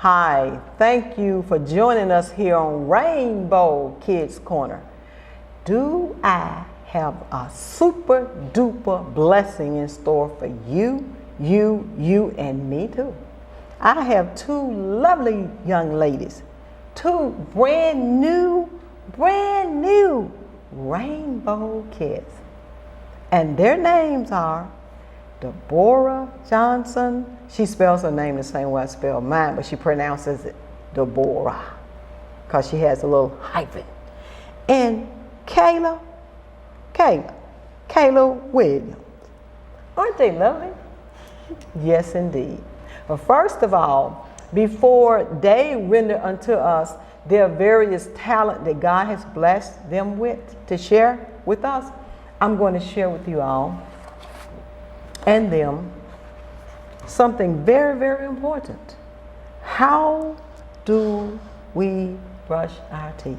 Hi, thank you for joining us here on Rainbow Kids Corner. Do I have a super duper blessing in store for you, and me too. I have two lovely young ladies, two brand new Rainbow Kids. And their names are Deborah Johnson. She spells her name the same way I spell mine, but she pronounces it Deborah because she has a little hyphen. And Kayla Williams. Aren't they lovely? Yes, indeed. But first of all, before they render unto us their various talent that God has blessed them with to share with us, I'm going to share with you all and them something very, very important. How do we brush our teeth?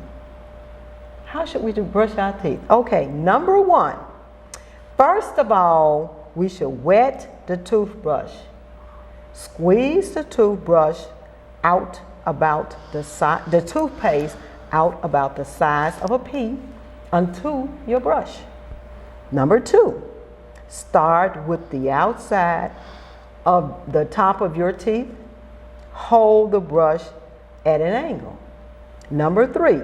How should we brush our teeth? Okay, number one, first of all, we should wet the toothbrush. Squeeze the toothbrush out about the toothpaste out about the size of a pea onto your brush. Number two, start with the outside of the top of your teeth. Hold the brush at an angle. Number three,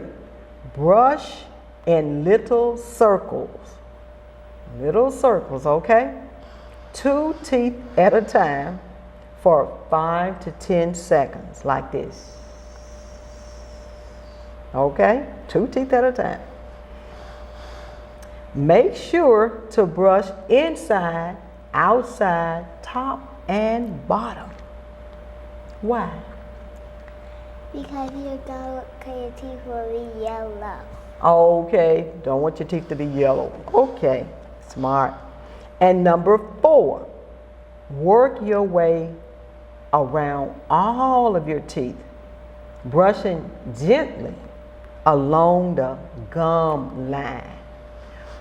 brush in little circles. Little circles, okay? 2 teeth at a time for 5 to 10 seconds, like this. Okay? 2 teeth at a time. Make sure to brush inside, outside, top, and bottom. Why? Because your teeth will be yellow. Okay, don't want your teeth to be yellow. Okay, smart. And number 4, work your way around all of your teeth, brushing gently along the gum line.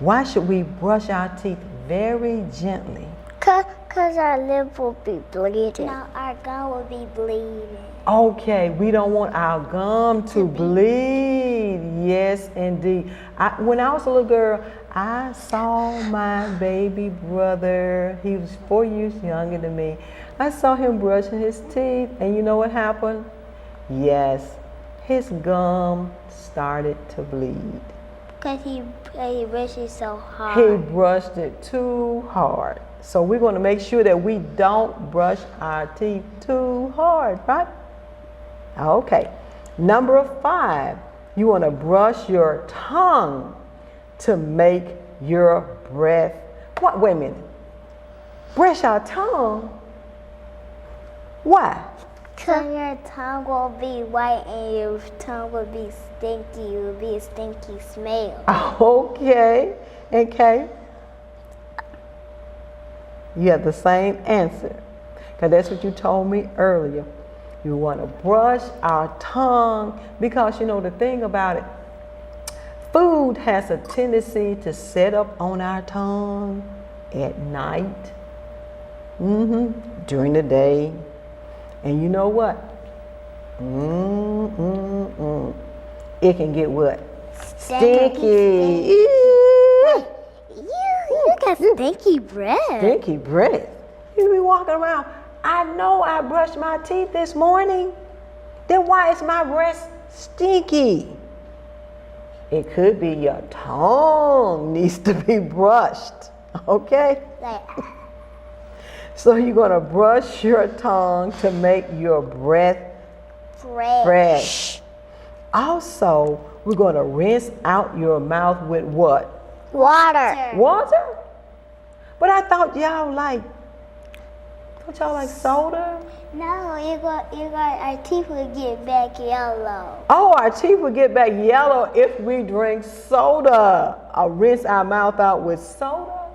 Why should we brush our teeth very gently? Because our lip will be bleeding. No, our gum will be bleeding. Okay, we don't want our gum to bleed. Yes, indeed. When I was a little girl, I saw my baby brother. He was 4 years younger than me. I saw him brushing his teeth, and you know what happened? Yes, his gum started to bleed. Because he brushed it so hard. He brushed it too hard. So we're going to make sure that we don't brush our teeth too hard, right? Okay. Number 5, you want to brush your tongue to make your breath. What? Wait a minute. Brush our tongue? Why? Because your tongue will be white and your tongue will be stinky. It will be a stinky smell. Okay. Okay. You have the same answer. Because that's what you told me earlier. You want to brush our tongue because, you know, the thing about it, food has a tendency to set up on our tongue at night, during the day. And you know what? It can get what? Stinky. You got stinky breath. Stinky breath. You be walking around. I know I brushed my teeth this morning. Then why is my breath stinky? It could be your tongue needs to be brushed. Okay? So you're going to brush your tongue to make your breath fresh. Also, we're going to rinse out your mouth with what? Water. Water? But I thought y'all like Don't y'all like soda? No, our teeth will get back yellow. Oh, our teeth will get back yellow if we drink soda. Or rinse our mouth out with soda.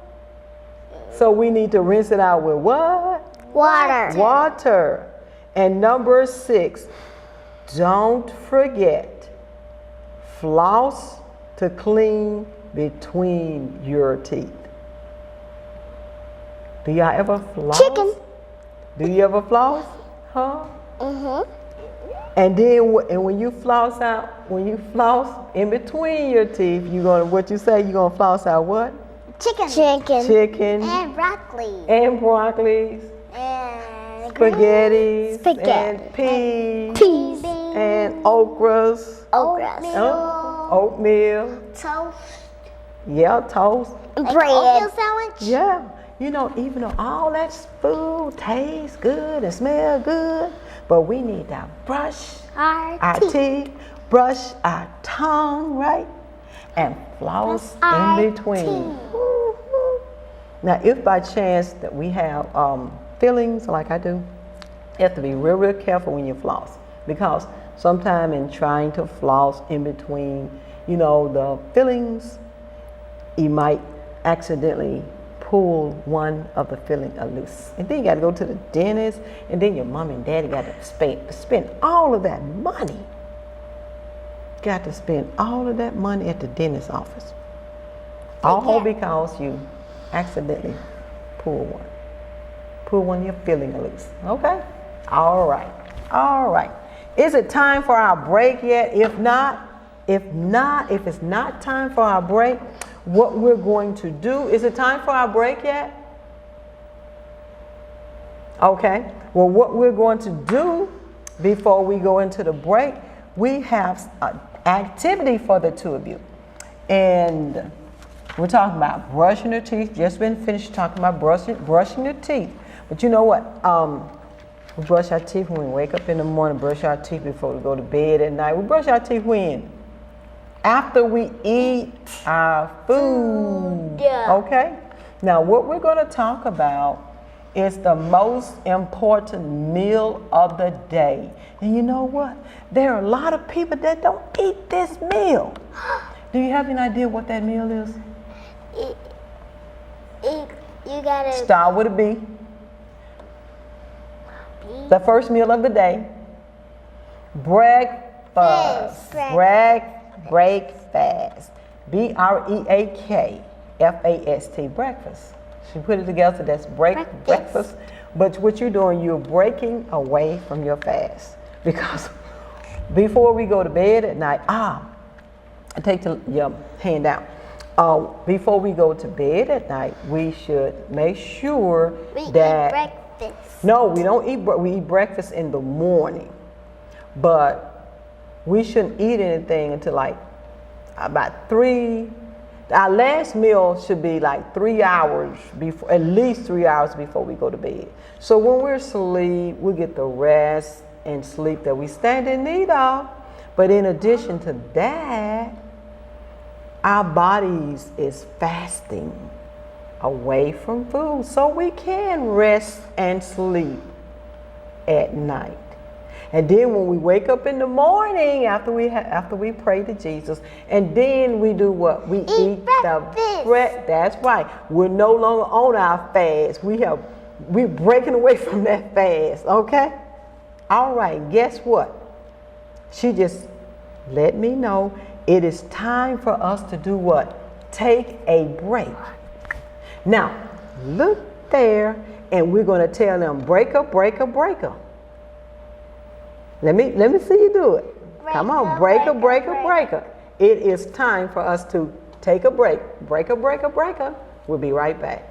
So we need to rinse it out with what? Water. Water. And number 6, don't forget, floss to clean between your teeth. Do y'all ever floss? Chicken. Do you ever floss? Huh? Mhm. And then when you floss in between your teeth, you're gonna floss out what? Chicken. Chicken. And broccoli. And broccolis. And Spaghetti. Spaghetti. And peas. Peas. And okras. Oatmeal. Toast. Yeah, toast. Bread. Oatmeal sandwich. Yeah. You know, even though all that food tastes good and smell good, but we need to brush our teeth, brush our tongue, right? And floss in between. Now, if by chance that we have fillings like I do, you have to be real, real careful when you floss, because sometime in trying to floss in between, the fillings, you might accidentally pull one of the filling loose. And then you got to go to the dentist, and then your mom and daddy got to spend all of that money. Got to spend all of that money at the dentist's office. All because you accidentally pull one of your filling loose. Okay? All right. Is it time for our break yet? If it's not time for our break, what we're going to do, is it time for our break yet? Okay. Well, what we're going to do before we go into the break, we have an activity for the two of you. And we're talking about brushing your teeth. Just been finished talking about brushing your teeth. But you know what? We brush our teeth when we wake up in the morning, brush our teeth before we go to bed at night. We brush our teeth when? After we eat our food. Okay? Now, what we're going to talk about is the most important meal of the day. And you know what? There are a lot of people that don't eat this meal. Do you have any idea what that meal is? You gotta start with a B. The first meal of the day. Breakfast. Breakfast. BREAKFAST. Breakfast. She put it together. That's breakfast. But what you're doing, you're breaking away from your fast. Because before we go to bed at night, take your hand out. Before we go to bed at night, we should make sure that eat breakfast. No, we don't eat. We eat breakfast in the morning, but we shouldn't eat anything until like about 3. Our last meal should be like 3 hours before, at least 3 hours before we go to bed. So when we're asleep, we get the rest and sleep that we stand in need of. But in addition to that, our bodies is fasting away from food so we can rest and sleep at night. And then when we wake up in the morning after we pray to Jesus, and then we do what? We eat the bread. That's right. We're no longer on our fast. We're breaking away from that fast. Okay? All right. Guess what? She just let me know it is time for us to do what? Take a break. Now, look there, and we're going to tell them breaker, breaker, breaker. Let me see you do it. Come on, breaker, breaker, breaker. It is time for us to take a break. Breaker, breaker, breaker. We'll be right back.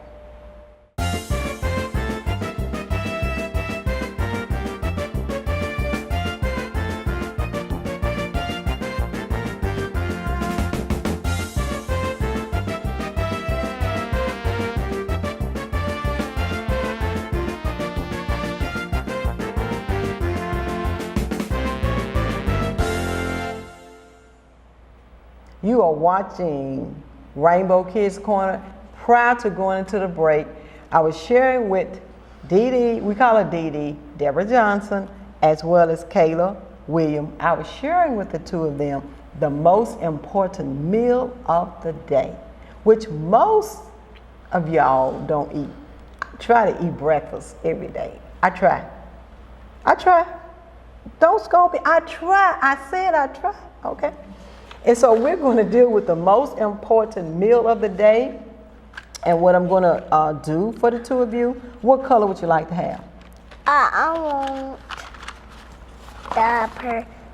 You are watching Rainbow Kids Corner. Prior to going into the break, I was sharing with Dee Dee, we call her Dee Dee, Deborah Johnson, as well as Kayla William. I was sharing with the two of them the most important meal of the day, which most of y'all don't eat. Try to eat breakfast every day. I try. Don't scold me. I try. I said I try. Okay. And so we're going to deal with the most important meal of the day. And what I'm going to do for the two of you, what color would you like to have? I want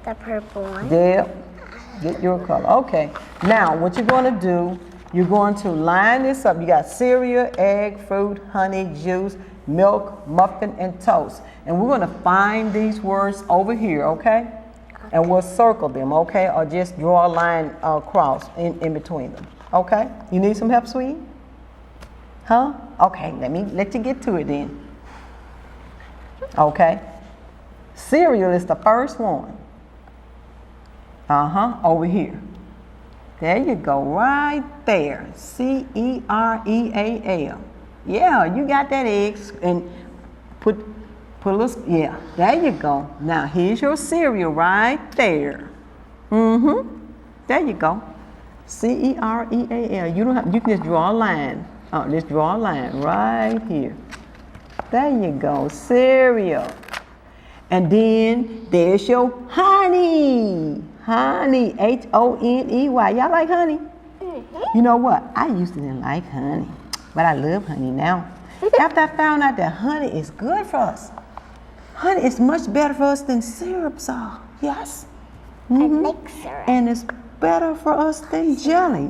the purple one. Deb, get your color. Okay. Now, what you're going to do, you're going to line this up. You got cereal, egg, fruit, honey, juice, milk, muffin, and toast. And we're going to find these words over here, okay? And we'll circle them, okay? Or just draw a line across in between them, okay? You need some help, sweetie? Huh? Okay, let you get to it then. Okay. Cereal is the first one. Over here. There you go, right there. cereal. Yeah, you got that eggs and put a little, yeah, there you go. Now here's your cereal right there. There you go. cereal. You don't have, you can just draw a line. Just draw a line right here. There you go, cereal. And then there's your honey. Honey, honey. Y'all like honey? You know what? I used to didn't like honey, but I love honey now. After I found out that honey is good for us. Honey is much better for us than syrups are. Yes. I like syrup. And it's better for us than jelly.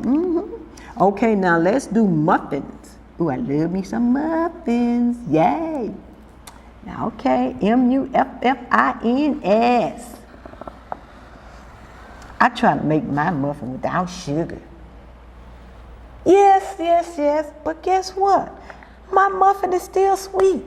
Okay, now let's do muffins. Ooh, I love me some muffins. Yay. Now, okay, muffins. I try to make my muffin without sugar. Yes, but guess what? My muffin is still sweet.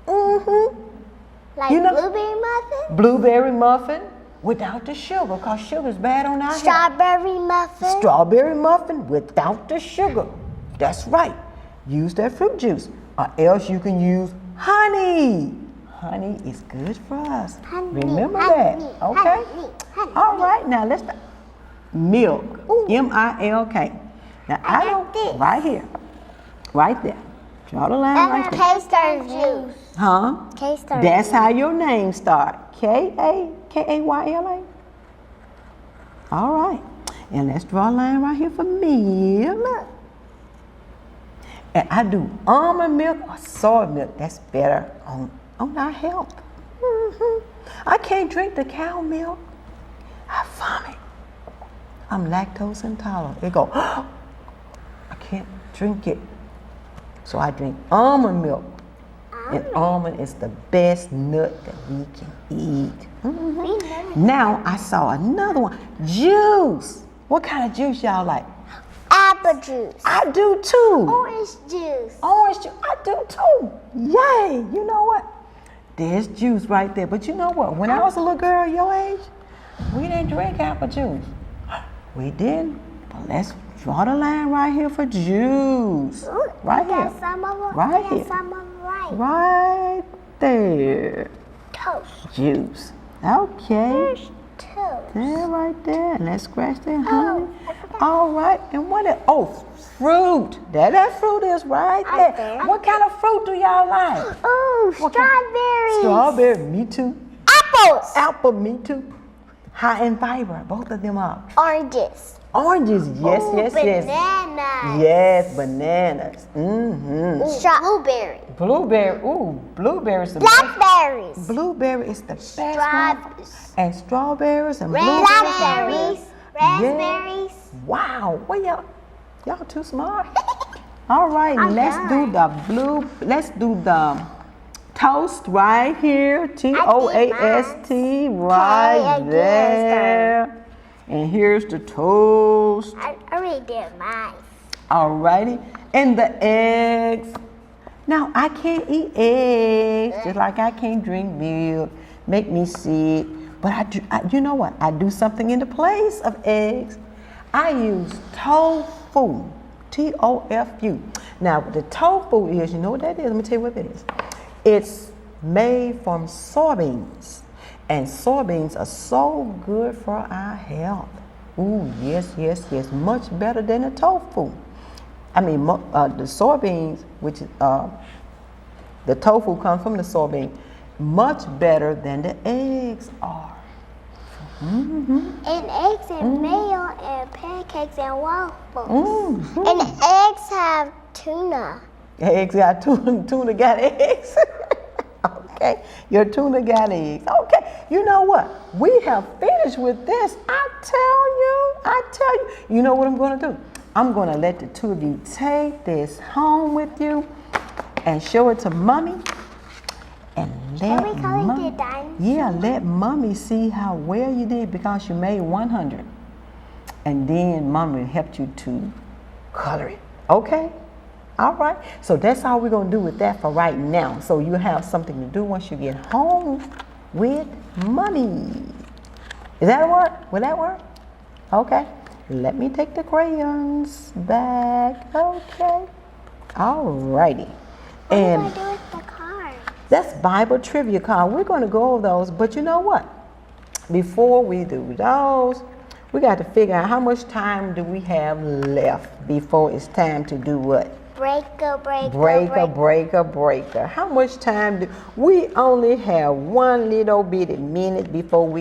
Like blueberry muffin? Blueberry muffin without the sugar, because sugar is bad on our health. Strawberry muffin? Strawberry muffin without the sugar. That's right. Use that fruit juice, or else you can use honey. Honey is good for us. Remember that, okay? Honey. All right, now let's start. Milk, milk. Now I don't, right here, right there. Draw the line right there. K-Star juice. Huh? K-Star. That's how your name start. Kayla. All right, and let's draw a line right here for milk. And I do almond milk or soy milk. That's better on our health. I can't drink the cow milk. I vomit. I'm lactose intolerant. It go, I can't drink it. So I drink almond milk. And almond is the best nut that we can eat. Now I saw another one. Juice. What kind of juice y'all like? Apple juice. I do too. Orange juice. Orange juice. I do too. Yay. You know what? There's juice right there. But you know what? When I was a little girl your age, we didn't drink apple juice. We didn't. But let's draw the line right here for juice. Right here. Right here. Right there. Toast. Juice. Okay. There's toast. There, right there. And let's scratch that, honey. All right. And what is, fruit. There that fruit is right there. What kind of fruit do y'all like? Oh, strawberries. Strawberry, me too. Apples. Apple, me too. High in fiber, both of them are. Oranges. Oranges, yes. Bananas. Yes, bananas. Blueberry. Blueberry, blueberries. Blackberries. Blueberry is the best one. And strawberries and Blackberries. Raspberries. Wow, well y'all too smart. All right, let's do the toast right here. Toast right there. And here's the toast. I already did mine. All righty. And the eggs. Now, I can't eat eggs, just like I can't drink milk. Make me sick. But you know what? I do something in the place of eggs. I use tofu. Tofu. Now, what the tofu is, you know what that is? Let me tell you what that is. It's made from soybeans. And soybeans are so good for our health. Ooh, yes, yes, yes. Much better than the tofu. I mean, the soybeans, which the tofu comes from the soybean, much better than the eggs are. And eggs and mayo and pancakes and waffles. And eggs have tuna. Eggs got tuna. Tuna got eggs. Okay, your tuna got eggs. Okay, you know what? We have finished with this. I tell you. You know what I'm going to do? I'm going to let the two of you take this home with you and show it to Mommy. And let Mommy, let Mommy see how well you did, because you made 100. And then Mommy helped you to color it. Okay? All right. So that's all we're going to do with that for right now. So you have something to do once you get home with Mommy. Is that work? Will that work? Okay. Let me take the crayons back. Okay. All righty. What do I do with the cards? That's Bible trivia card. We're going to go over those. But you know what? Before we do those, we got to figure out how much time do we have left before it's time to do what? Breaker. How much time do we only have? One little bitty minute before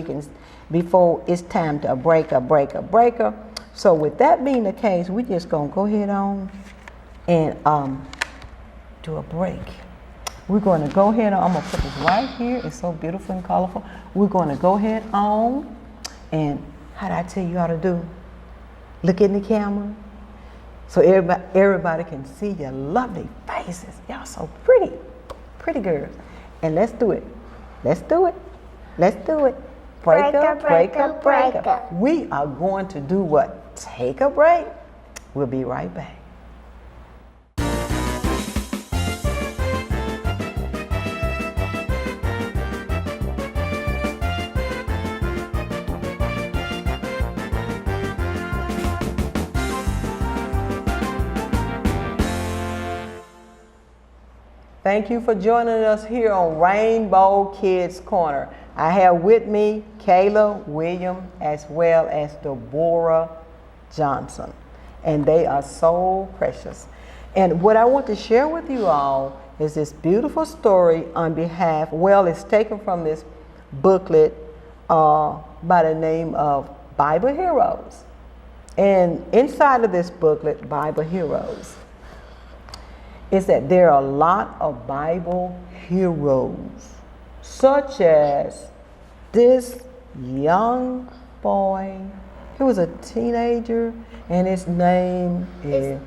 it's time to breaker. So with that being the case, we just gonna go ahead on and do a break. We're gonna go ahead on. I'm gonna put this right here. It's so beautiful and colorful. We're gonna go ahead on and how did I tell you how to do? Look in the camera. So everybody can see your lovely faces. Y'all so pretty girls. And let's do it. Breaker. We are going to do what? Take a break. We'll be right back. Thank you for joining us here on Rainbow Kids Corner. I have with me Kayla, William, as well as Deborah Johnson. And they are so precious. And what I want to share with you all is this beautiful story on behalf, it's taken from this booklet by the name of Bible Heroes. And inside of this booklet, Bible Heroes, is that there are a lot of Bible heroes, such as this young boy. He was a teenager, and his name is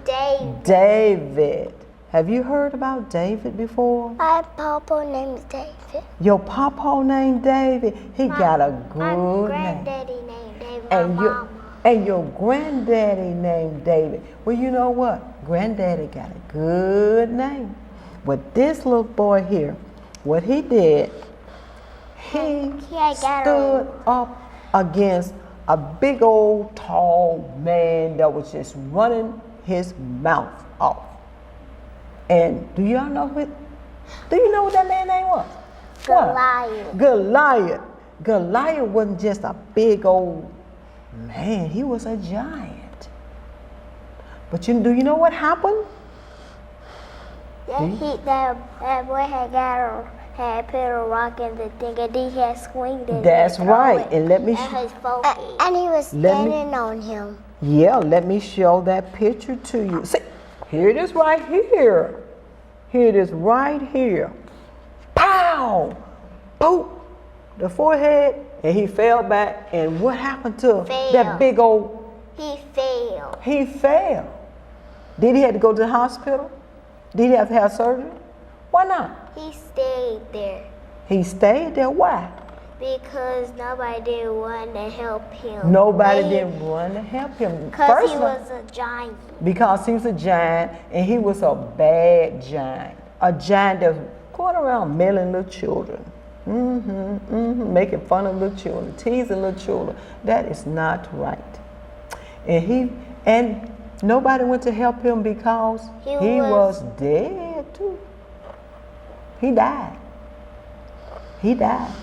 David. Have you heard about David before? My papa named David. Your papa named David. He got a good my name. granddaddy named David. My mama. And your granddaddy named David. Well, you know what? Granddaddy got a good name. But this little boy here, what he did, he stood up against a big old tall man that was just running his mouth off. And do y'all know what that man's name was? Goliath. Goliath. Goliath wasn't just a big old man, he was a giant. But do you know what happened? That boy had put a rock in the thing, and he had swinged it. That's right. And let me and he was standing on him. Yeah, let me show that picture to you. See, here it is right here. Here it is right here. Pow! Boop! The forehead, and he fell back. And what happened to that big old? He fell. He fell. Did he have to go to the hospital? Did he have to have surgery? Why not? He stayed there. He stayed there? Why? Because nobody didn't want to help him. Nobody didn't want to help him. Because he was a giant. Because he was a giant, and he was a bad giant. A giant that was going around mailing little children. Making fun of little children, teasing little children. That is not right. And nobody went to help him because he was dead too. He died. He died.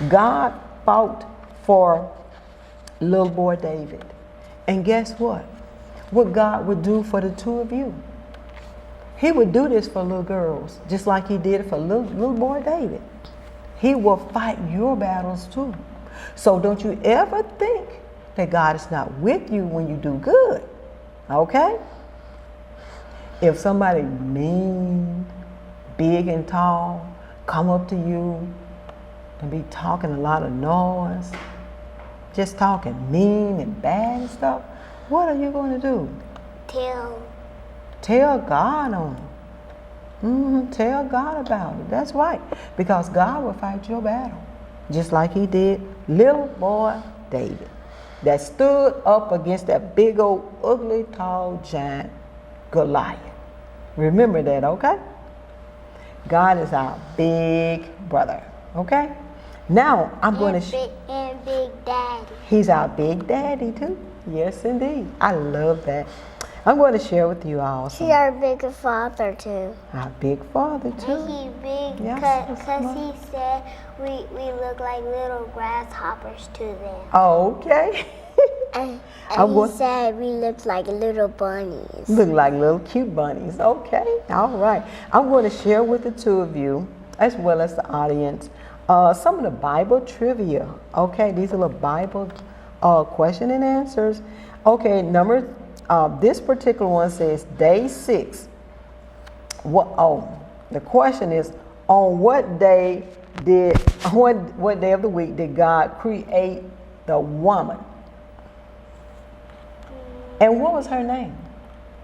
God fought for little boy David. And guess what? What God would do for the two of you. He would do this for little girls, just like he did it for little boy David. He will fight your battles too. So don't you ever think that God is not with you when you do good. Okay? If somebody mean, big and tall, come up to you and be talking a lot of noise, just talking mean and bad and stuff, what are you going to do? Tell God on it. Tell God about it. That's right. Because God will fight your battle. Just like he did little boy David. That stood up against that big old ugly tall giant Goliath. Remember that, okay? God is our big brother, okay? Now I'm going to and Big Daddy. He's our big daddy too. Yes, indeed. I love that. I'm going to share with you all. He's our big father too. Our big father too. And he's big because he said we look like little grasshoppers to them. Okay. And he said we look like little bunnies. Look like little cute bunnies. Okay. All right. I'm going to share with the two of you, as well as the audience, some of the Bible trivia. Okay. These are the Bible question and answers. Okay. This particular one says day 6. The question is, on what day of the week did God create the woman? And what was her name?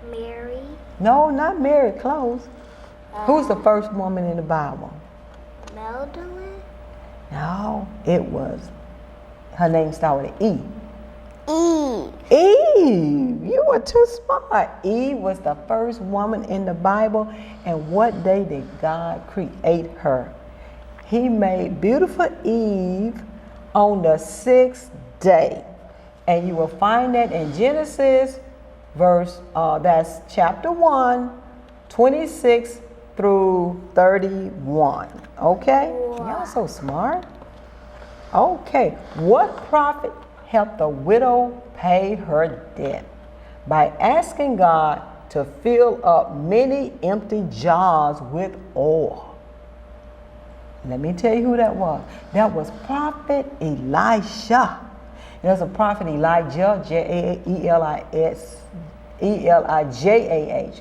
Mary. No, not Mary. Close. Who's the first woman in the Bible? Magdalene? No, her name started with E. Eve. You were too smart. Eve was the first woman in the Bible. And what day did God create her? He made beautiful Eve on the 6th day. And you will find that in Genesis, that's chapter 1, 26 through 31. Okay? Wow. Y'all so smart. Okay. What prophet helped the widow pay her debt? By asking God to fill up many empty jars with oil. Let me tell you who that was. That was Prophet Elisha. There's a prophet Elijah, Elijah.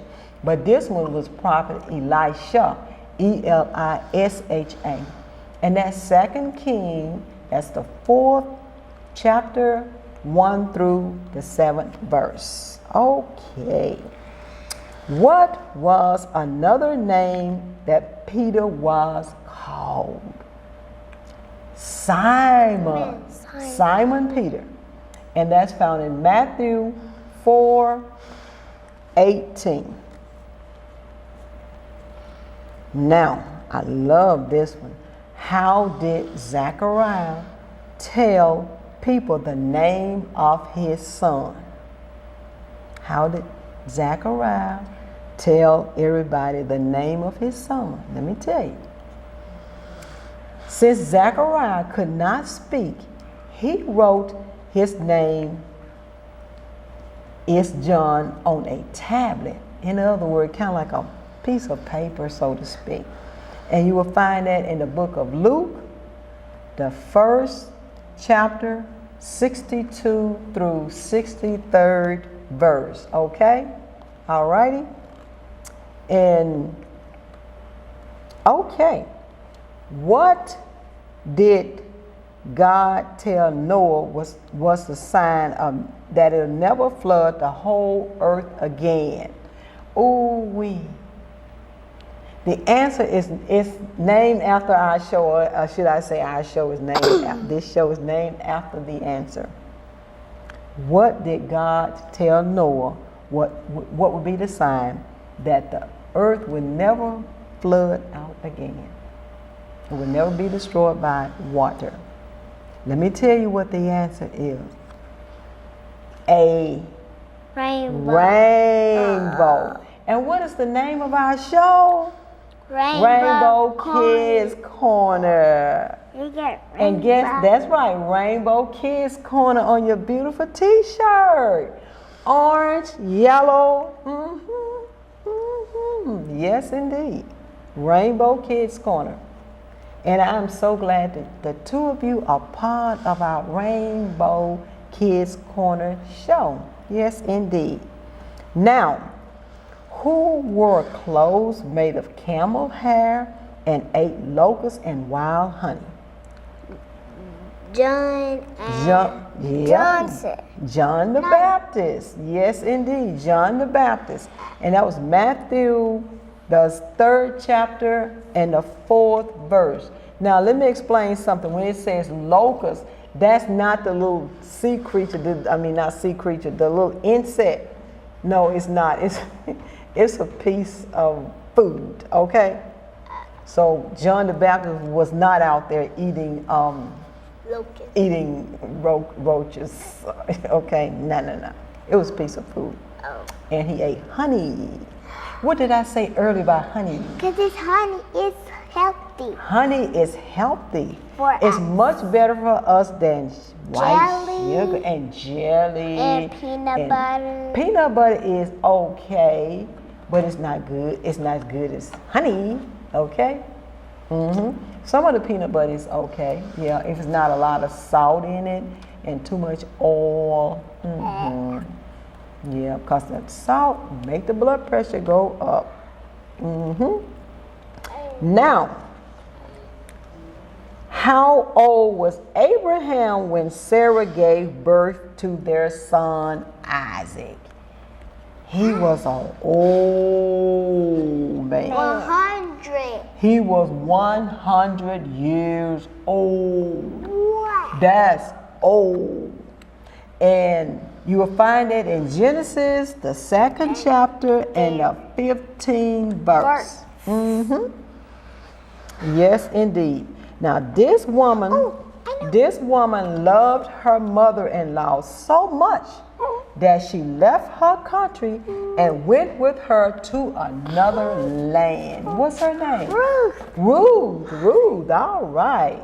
But this one was Prophet Elisha, Elisha. And that's 2 Kings, that's the 4th chapter, 1 through the 7th verse. Okay. What was another name that Peter was called? Simon Peter. And that's found in Matthew 4:18. Now, I love this one. How did Zechariah tell people the name of his son? How did Zechariah tell everybody the name of his son? Let me tell you. Since Zechariah could not speak, he wrote his name is John on a tablet. In other words, kind of like a piece of paper, so to speak. And you will find that in the book of Luke, the 1st chapter, 62 through 63rd verse. Okay? All righty? And, okay. What did God tell Noah was the sign of that it'll never flood the whole earth again? Ooh-wee. The answer is named after our show, or should I say our show is named after, this show is named after the answer. What did God tell Noah? What would be the sign that the earth would never flood out again? It would never be destroyed by water. Let me tell you what the answer is. A rainbow. And what is the name of our show? Rainbow Kids Corner. You get And guess, that's right, Rainbow Kids Corner on your beautiful t-shirt. Orange, yellow, yes indeed. Rainbow Kids Corner. And I'm so glad that the two of you are part of our Rainbow Kids Corner show. Yes indeed. Now, who wore clothes made of camel hair and ate locusts and wild honey? Johnson. John the Baptist. Yes, indeed, John the Baptist. And that was Matthew, the 3rd chapter and the 4th verse. Now, let me explain something. When it says locust, that's not the little sea creature, not sea creature, the little insect. No, it's not. It's a piece of food, okay? So John the Baptist was not out there eating roaches. Okay, no. It was a piece of food. Oh. And he ate honey. What did I say earlier about honey? Because honey is healthy. Honey is healthy. It's much better for us than white jelly, sugar and jelly. And peanut butter. Peanut butter is okay, but it's not good. It's not as good as honey, okay? Some of the peanut butter is okay. Yeah, if it's not a lot of salt in it and too much oil. Yeah, because that salt make the blood pressure go up. Now, how old was Abraham when Sarah gave birth to their son Isaac? He was an old man. 100. He was 100 years old. What? That's old. And you will find it in Genesis, the 2nd chapter and the 15th verse. Yes, indeed. Now, this woman loved her mother-in-law so much that she left her country and went with her to another land. What's her name? Ruth. All right.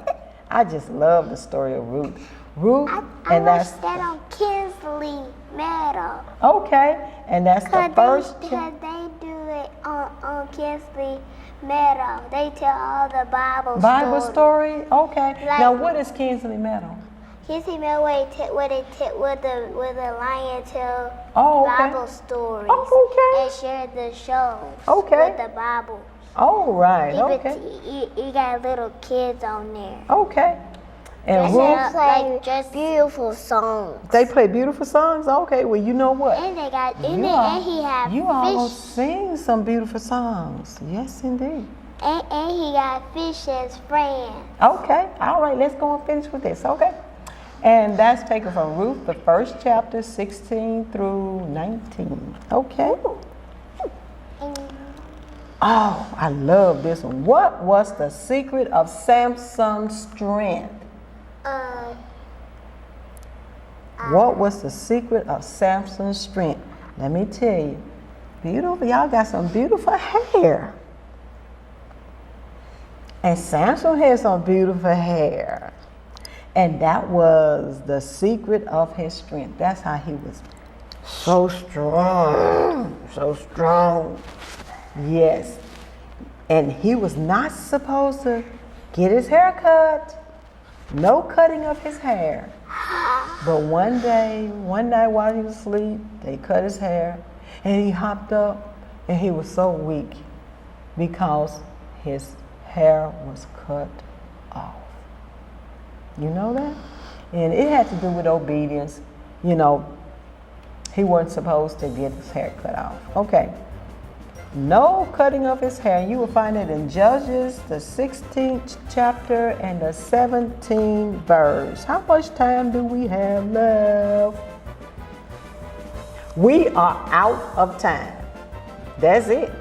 I just love the story of Ruth. I watched that on Kinsley Meadow. Okay, and that's the first. Because they do it on Kinsley Meadow. They tell all the Bible story. Okay. Like, now, what is Kinsley Meadow? Kinsley Meadow where the lion tell Bible stories. And share the shows. With the Bible. Oh, right. You got little kids on there. Okay. And Ruth play just beautiful songs. They play beautiful songs? Okay, well, you know what? And they got and he have You fish. all sing some beautiful songs. Yes, indeed. And he got fish as friends. Okay, all right, let's go and finish with this, okay? And that's taken from Ruth, the 1st chapter, 16 through 19. Okay. Oh, I love this one. What was the secret of Samson's strength? What was the secret of Samson's strength? Let me tell you. Beautiful, y'all got some beautiful hair. And Samson had some beautiful hair. And that was the secret of his strength. That's how he was so strong. So strong. Yes. And he was not supposed to get his hair cut. No cutting of his hair. But one night while he was asleep, they cut his hair. And he hopped up and he was so weak because his hair was cut off. You know that? And it had to do with obedience. You know, he wasn't supposed to get his hair cut off. Okay. No cutting of his hair. You will find it in Judges, the 16th chapter and the 17th verse. How much time do we have left? We are out of time. That's it.